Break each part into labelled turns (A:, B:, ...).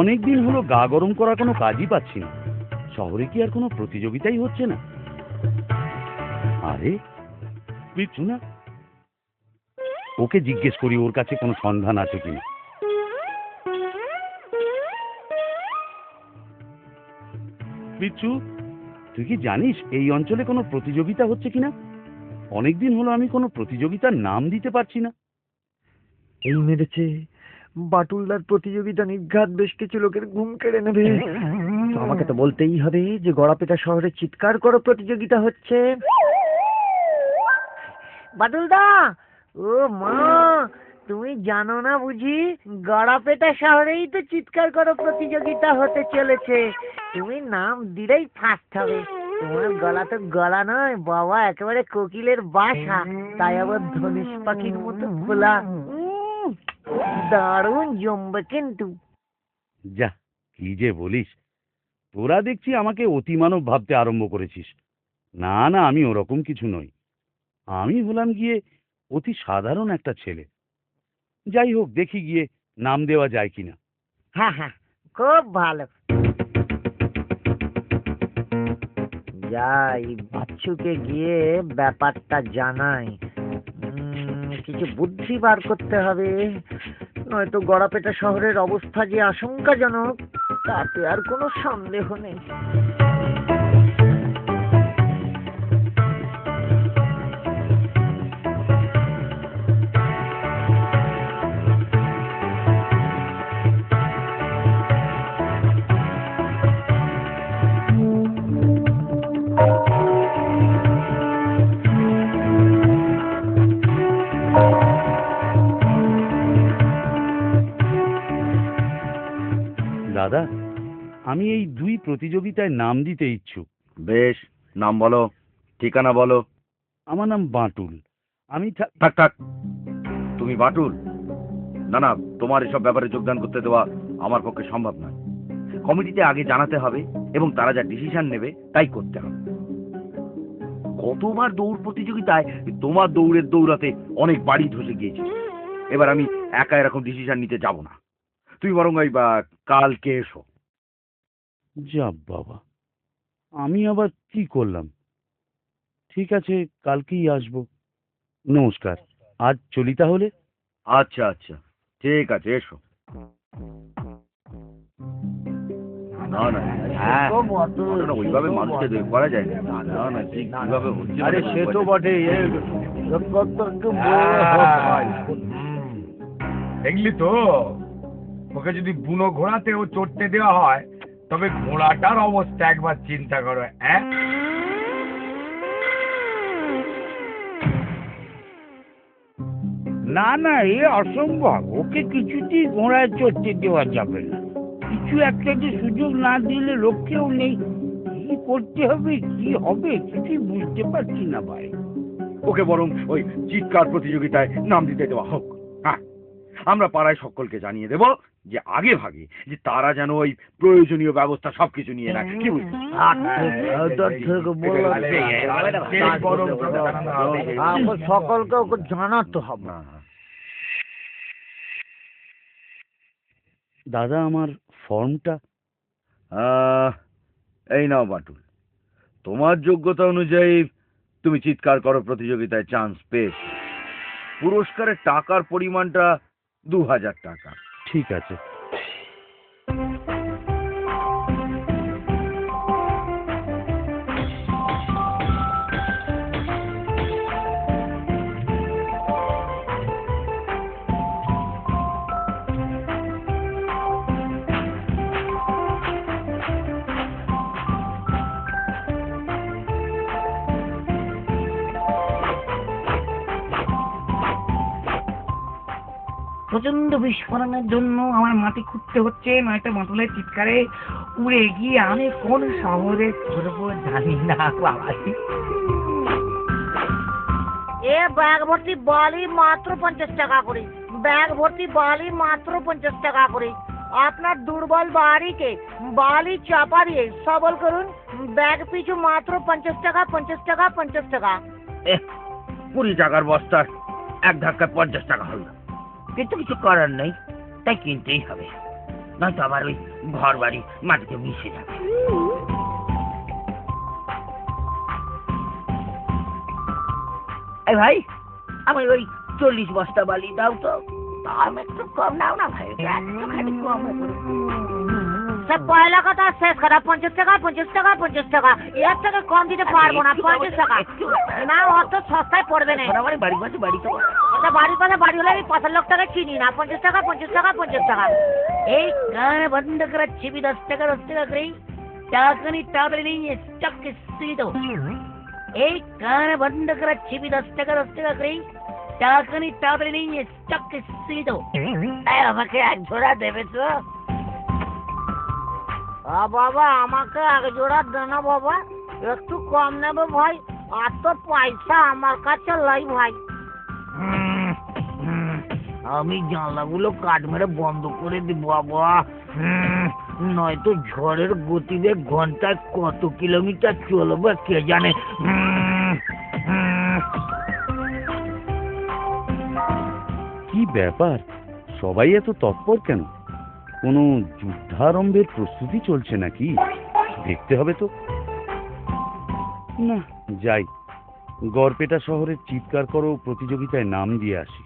A: অনেকদিন হলো গা গরম করার কোনো কাজই পাচ্ছি না। শহরে কি আর কোনো প্রতিযোগিতাই হচ্ছে না? আরে বিচ্ছু না, ওকে জিজ্ঞেস করি ওর কাছে কোনো সন্ধান আছে কিনা। বিচ্ছু, তুই কি জানিস এই অঞ্চলে কোনো প্রতিযোগিতা হচ্ছে কিনা? অনেকদিন হলো আমি কোনো প্রতিযোগিতার নাম দিতে পারছি না।
B: এই মেরেছে, বাটুলদার প্রতিযোগিতা নির্ঘাত বেশ কিছু লোকের ঘুম কেড়ে নেবে। তো আমাকে তো বলতেই হবে যে গড়াপেটা শহরে চিৎকার করো প্রতিযোগিতা হচ্ছে। বাটুলদা, ও মা, তুমি জানো না বুঝি গড়াপেটা শহরেই তো চিৎকার করো প্রতিযোগিতা হতে চলেছে। তুমি নাম দিলেই ফার্স্ট হবে। তোমার গলা তো গলা নয় বাবা, একেবারে কোকিলের বাসা, তাই আবার ধনুষ পাখির মতো খোলা। দারুণ জমবে কিন্তু।
A: যা, কি যে বলিস! তোরা দেখছি আমাকে অতিমানব ভাবতে আরম্ভ করেছিস। না না, আমি ওরকম কিছু নই। আমি হলাম গিয়ে অতি সাধারণ একটা ছেলে। যাই হোক, দেখি গিয়ে নাম দেওয়া যায় কিনা।
B: হ্যাঁ হ্যাঁ, খুব ভালো। যাই, বাচ্চুকে গিয়ে ব্যাপারটা জানাই। কিছু বুদ্ধি বার করতে হবে, নয়তো গড়াপেটা শহরের অবস্থা যে আশঙ্কাজনক তাতে আর কোনো সন্দেহ নেই।
A: দাদা, আমি এই দুই প্রতিযোগিতায় নাম দিতে ইচ্ছুক।
C: বেশ, নাম বলো, ঠিকানা বলো।
A: আমার নাম বাঁটুল। আমি
C: থাক থাক, তুমি বাটুল? না না, তোমার এসব ব্যাপারে যোগদান করতে দেওয়া আমার পক্ষে সম্ভব নয়। কমিটিতে আগে জানাতে হবে এবং তারা যা ডিসিশন নেবে তাই করতে হবে। কতবার দৌড় প্রতিযোগিতায় তোমার দৌড়ের দৌড়াতে অনেক বাড়ি ধসে গিয়েছে। এবার আমি একা এরকম ডিসিশন নিতে যাব না। তুমি বরং ওই কালকে এসো।
A: যা বাবা, আমি আবার কি করলাম? ঠিক আছে, কালকেই আসবো। নমস্কার, আজ চলি তাহলে।
C: আচ্ছা আচ্ছা, ঠিক আছে, এসো। না না, হ্যাঁ, ওইভাবে মানুষকে দেখ করা যায় না। না না, ঠিক কিভাবে হচ্ছে।
B: আরে সে তো বটে,
D: দেখলি তো, ওকে যদি বুনো ঘোড়াতেও চড়তে দেওয়া হয় তবে ঘোড়াটার অবস্থা একবার চিন্তা করো।
E: না না, এ অসম্ভব। ওকে কিছুতেই ঘোড়ায় চড়তে দেওয়া যাবে না। কিছু একটা যে সুযোগ না দিলে রক্ষেও নেই। কি করতে হবে, কি হবে, কিছুই বুঝতে পারছি না ভাই।
C: ওকে বরং ওই চিৎকার প্রতিযোগিতায় নাম দিতে দেওয়া হোক। হ্যাঁ, আমরা পাড়ায় সকলকে জানিয়ে দেব যে আগে ভাগে যে তারা যেন ওই প্রয়োজনীয় ব্যবস্থা সবকিছু নিয়ে নেয়। কি বুঝলি?
B: সকলকে ওকে জানাতে হবে।
A: দাদা, আমার ফর্মটা?
C: এই নাও বাটুল, তোমার যোগ্যতা অনুযায়ী তুমি চিৎকার করো প্রতিযোগিতায় চান্স পেয়েছো। পুরস্কারের টাকার পরিমাণটা 2000 টাকা।
A: ঠিক আছে।
E: প্রচন্ড বিস্ফোরণের জন্য আমার মাটি খুঁড়তে হচ্ছে, নয়তো বাঁটুলের চিৎকারে উড়ে গিয়ে আমি কোন শহরে ঘুরবো জানি না বাবা।
B: এ ব্যাগ ভর্তি বালি মাত্র 50 টাকা করে। ব্যাগ ভর্তি বালি মাত্র 50 টাকা করে। আপনার দুর্বল বাড়িকে বালি চাপা দিয়ে সবল করুন। ব্যাগ পিছু মাত্র 50 টাকা, 50 টাকা, 50 টাকা।
C: 20 টাকার বস্তা এক ধাক্কায় 50 টাকা হল।
E: কিন্তু কিছু করার নেই, তাই কিনতেই হবে। নয়তো আবার ওই ঘর বাড়ি মাটিতে মিশে যাবে। এই ভাই, আমার ওই 40 বস্তা বালি দাও তো। দাম একটু কম নাও না ভাই, একটুখানি কম করো।
B: সব পয়লা কথা শেষ কথা, 50 টাকা 50 টাকা 50 টাকা, এর থেকে কম দিতে পারবো না। 50 টাকা না, অত সস্তায় পড়বে না।
E: আমার বাড়ির পাশে বাড়ি তো।
B: ওটা বাড়ির কথা, বাড়ি হলে আমি 5 লাখ টাকা চিনি না। 50 টাকা 50 টাকা 50 টাকা।
E: এই কান বন্ধ করে চিবি 10 টাকা 10 টাকা করে টাকানি তাড়াতাড়ি নিয়ে চক্কে সিঁড়ি দাও। এই কান বন্ধ করে চিবি 10 টাকা 10 টাকা করে টাকানি তাড়াতাড়ি নিয়ে চক্কে সিঁড়ি দাও। আমাকে এক ঝোড়া দেবে তো?
B: বাবা, আমাকে এক জোড়া দেনা বাবা, একটু কম নেবে ভাই। আর তো পয়সা আমার কাছে লাই ভাই।
E: আমি জানলাগুলো কাঠ মেরে বন্ধ করে দিব বাবা, নয়তো ঝড়ের গতিবেগ ঘন্টায় কত কিলোমিটার চলবে কে জানে।
A: কি ব্যাপার, সবাই এত তৎপর কেন? কোনো যুদ্ধারম্ভের প্রস্তুতি চলছে নাকি? দেখতে হবে তো। না, যাই, গড়পেটা শহরের চিৎকার করো প্রতিযোগিতায় নাম দিয়ে আসি।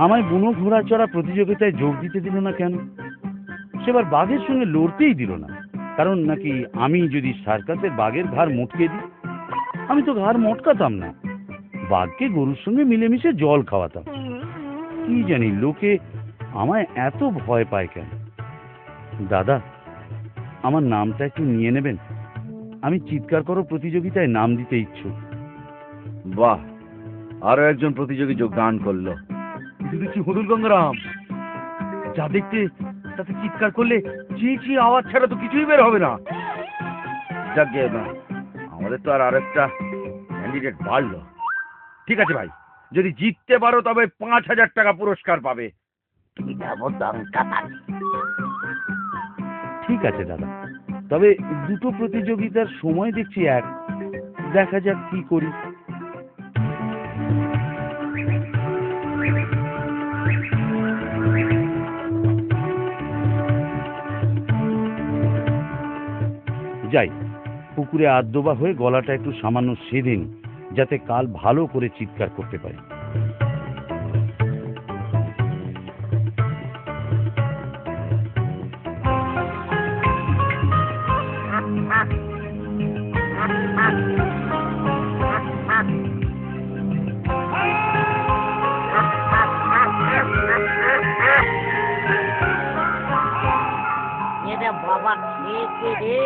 A: আমায় বুনো ঘোড়া চড়া প্রতিযোগিতায় যোগ দিতে দিল না কেন? সেবার বাঘের সঙ্গে লড়তেই দিল না, কারণ নাকি আমি যদি সার্কাসের বাঘের ঘাড় মটকে দিই। আমি তো ঘাড় মটকাতাম না, বাঘকে গরুর সঙ্গে মিলেমিশে জল খাওয়াতাম। কি জানি লোকে আমায় এত ভয় পায় কেন? দাদা, আমার নামটা একটু নিয়ে নেবেন, আমি চিৎকার করো প্রতিযোগিতায় নাম দিতে ইচ্ছুক।
C: বাহ, আরো একজন প্রতিযোগী যোগদান করলো। দেখছি হদুল গঙ্গারাম, যা দেখতে তাতে চিৎকার করলে চি আওয়াজ ছাড়া তো কিছুই বের হবে না। যাক গে, আমাদের তো আর আরেকটা ক্যান্ডিডেট বাড়লো। ঠিক আছে ভাই, যদি জিততে পারো তবে 5,000 টাকা পুরস্কার পাবে।
A: ঠিক আছে দাদা, তবে দুটো প্রতিযোগিতার সময় দেখছি এক, দেখা যাক কি করি। যাই, পুকুরে আদ্যবা হয়ে গলাটা একটু সামান্য সেধে নি, যাতে কাল ভালো করে চিৎকার করতে পারি।
B: বাবা, খেয়েছে রে,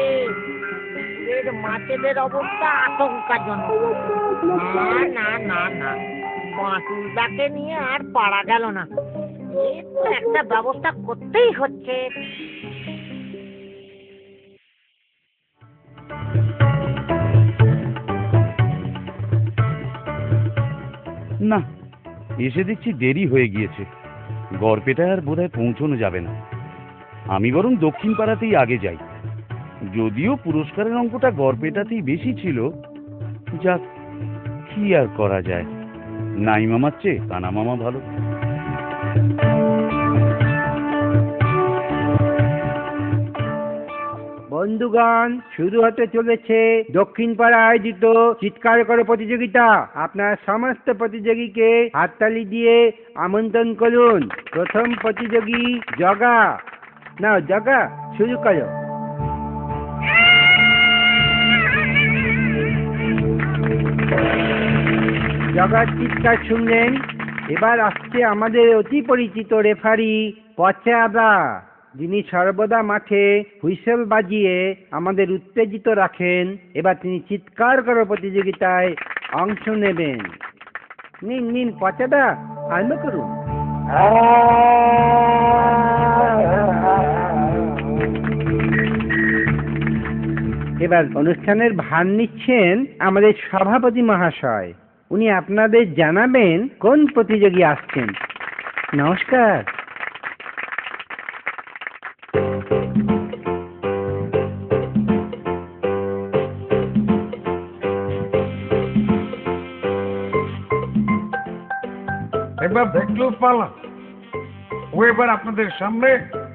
B: এর মাছেদের অবস্থা আশঙ্কাজনক। না না না না, বাঁটুলদাকে নিয়ে আর পারা গেল না। এর তো একটা ব্যবস্থা করতেই হচ্ছে।
A: না, এসে দেখছি দেরি হয়ে গিয়েছে, গড়পেটায় আর বোধহয় পৌঁছানো যাবে না। আমি বরং দক্ষিণ পাড়াতেই আগে যাই, যদিও পুরস্কারের অঙ্কটা গড়পেটাতেই বেশি ছিল। যাক, কি আর করা যায়, নাই মামার চেয়ে কানা মামা ভালো।
F: বন্ধুগণ, শুরু হতে চলেছে দক্ষিণ পাড়া আয়োজিত চিৎকার করো প্রতিযোগিতা। আপনার সমস্ত প্রতিযোগীকে হাততালি দিয়ে আমন্ত্রণ করুন। প্রথম প্রতিযোগী জগা। নাও জগা, শুরু করো। জগার চিৎকার শুনলেন। এবার আসছে আমাদের অতি পরিচিত রেফারি পচাদা, যিনি সর্বদা মাঠে হুইসেল বাজিয়ে আমাদের উত্তেজিত রাখেন। এবার তিনি চিৎকার করো প্রতিযোগিতায় অংশ নেবেন। নিন নিন পচাদা, আরম্ভ করুন। এবার অনুষ্ঠানের ভার নিচ্ছেন আমাদের সভাপতি মহাশয়। উনি আপনাদের জানাবেন কোন প্রতিযোগী আসছেন। নমস্কার।
D: এবার ভেটলুর পালা। ও এবার আপনাদের সামনে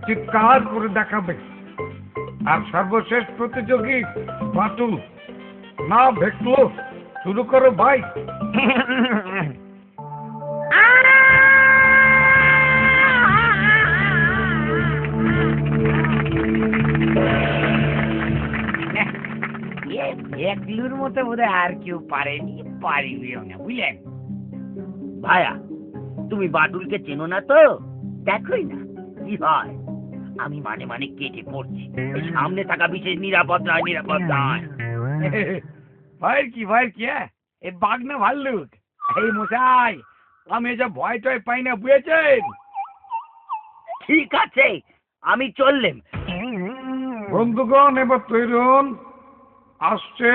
D: চিৎকার করে দেখাবে। আর সর্বশেষ প্রতিযোগী বাটুল। না ভেটলু, শুরু করো ভাই।
E: ভেটলুর মতো বোধহয় আর কেউ পারেনি, পারিবেও না, বুঝলেন?
B: ভাইয়া, তুমি বাটুলকে চেনো না তো? দেখোই না কি হয়। আমি মানে মানে কেটে পড়ছি। এই সামনে থাকা বিশেষ নিরাপদ নয়, নিরাপদ নয়।
D: ভাইয়ের কি হ্যাঁ? এ বাঘ না ভাল্লুক? এই মশাই, আমি এসব ভয় টয় পাই না, বুঝেছেন?
B: ঠিক আছে, আমি চললেম।
D: বন্ধুগণ, এবার তৈরি হন। আসছে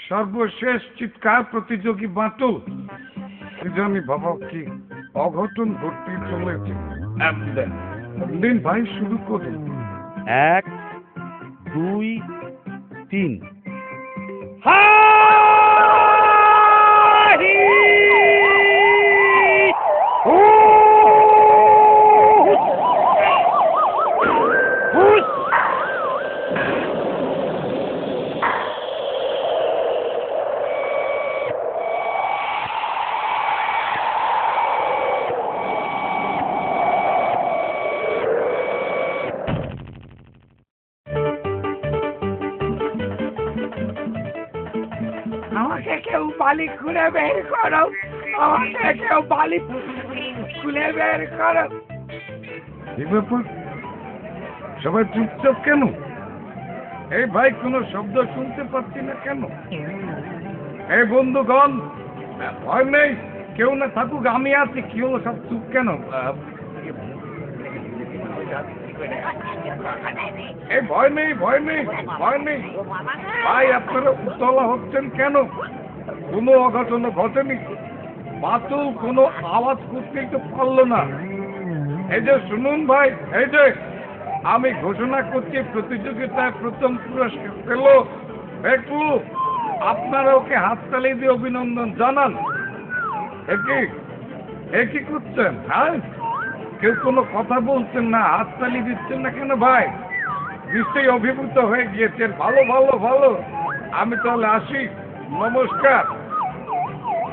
D: সর্বশেষ চিৎকার প্রতিযোগী বাটুল। কি জানি বাবা, কি অঘটন ঘটতে চলেছে। দিন ভাই, শুরু করুন।
A: 1 2 3।
E: আমাকে কেউ বালি খুলে বের করো, আমাকে কেউ বালি খুলে বের করো।
D: এই ব্যাপার, সবাই চুপচাপ কেন? এই ভাই, কোনো শব্দ শুনতে পাচ্ছি না কেন? এই বন্ধুগণ, ভয় নেই, কেউ না থাকুক, আমি আছি। কি হলো, সব চুপ কেন? এই ভয় নেই, ভয় নেই, ভয় নেই। ভাই, আপনারা উতলা হচ্ছেন কেন? কোনো অঘটন ঘটেনি। বাতুল কোনো আওয়াজ করতেই তো পারলো না। এই যে শুনুন ভাই, এই যে আমি ঘোষণা করছি, প্রতিযোগিতায় প্রথম পুরস্কার পেল ভেটলু। আপনারা ওকে হাততালি দিয়ে অভিনন্দন জানান। একই করছেন? হ্যাঁ, কেউ কোনো কথা বলছেন না, হাততালি দিচ্ছেন না কেন ভাই? নিশ্চয়ই অভিভূত হয়ে গিয়েছেন। ভালো ভালো ভালো, আমি তাহলে আসি, নমস্কার।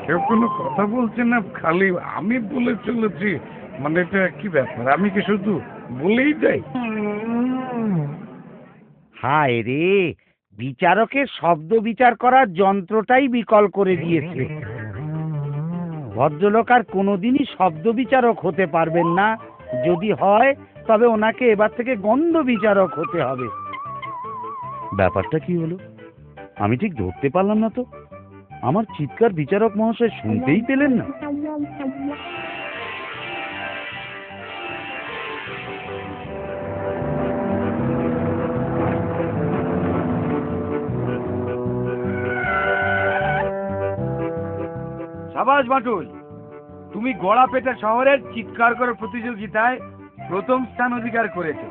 D: কেউ কোনো কথা বলছে না, খালি আমি বলে চলেছি। মানে এটা কি ব্যাপার? আমি কি শুধু বলেই যাই?
E: হায় রে, বিচারকের শব্দ বিচার করার যন্ত্রটাই বিকল করে দিয়েছে। ভদ্রলোক আর কোনোদিনই শব্দ বিচারক হতে পারবেন না। যদি হয় তবে ওনাকে এবার থেকে গন্ধ বিচারক হতে হবে।
A: ব্যাপারটা কি হলো? আমি ঠিক ধরতে পারলাম না তো। আমার চিৎকার বিচারক মহাশয় শুনতেই পেলেন না।
D: সাবাস বাটুল, তুমি গড়াপেটা শহরের চিৎকার করে প্রতিযোগিতায় প্রথম স্থান অধিকার করেছো।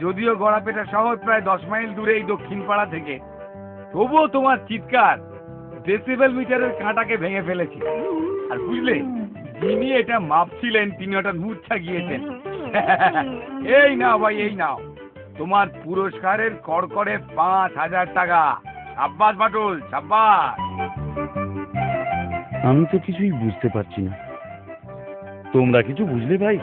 D: যদিও গড়াপেটা শহর প্রায় 10 মাইল দূরে এই দক্ষিণ পাড়া থেকে, তবুও তোমার চিৎকার ডেসিবেল মিটারের কাঁটাকে ভেঙে ফেলেছে। আর বুঝলে, যিনি এটা মাপছিলেন তিনি হঠাৎ মূর্ছা গিয়েছেন। এই নাও ভাই, এই নাও তোমার পুরস্কারের কড়কড়ে 5000 টাকা। সাব্বাস বাটুল, সাব্বাস।
A: আমি তো কিছুই বুঝতে পারছি না। তোমরা কিছু বুঝলে ভাই?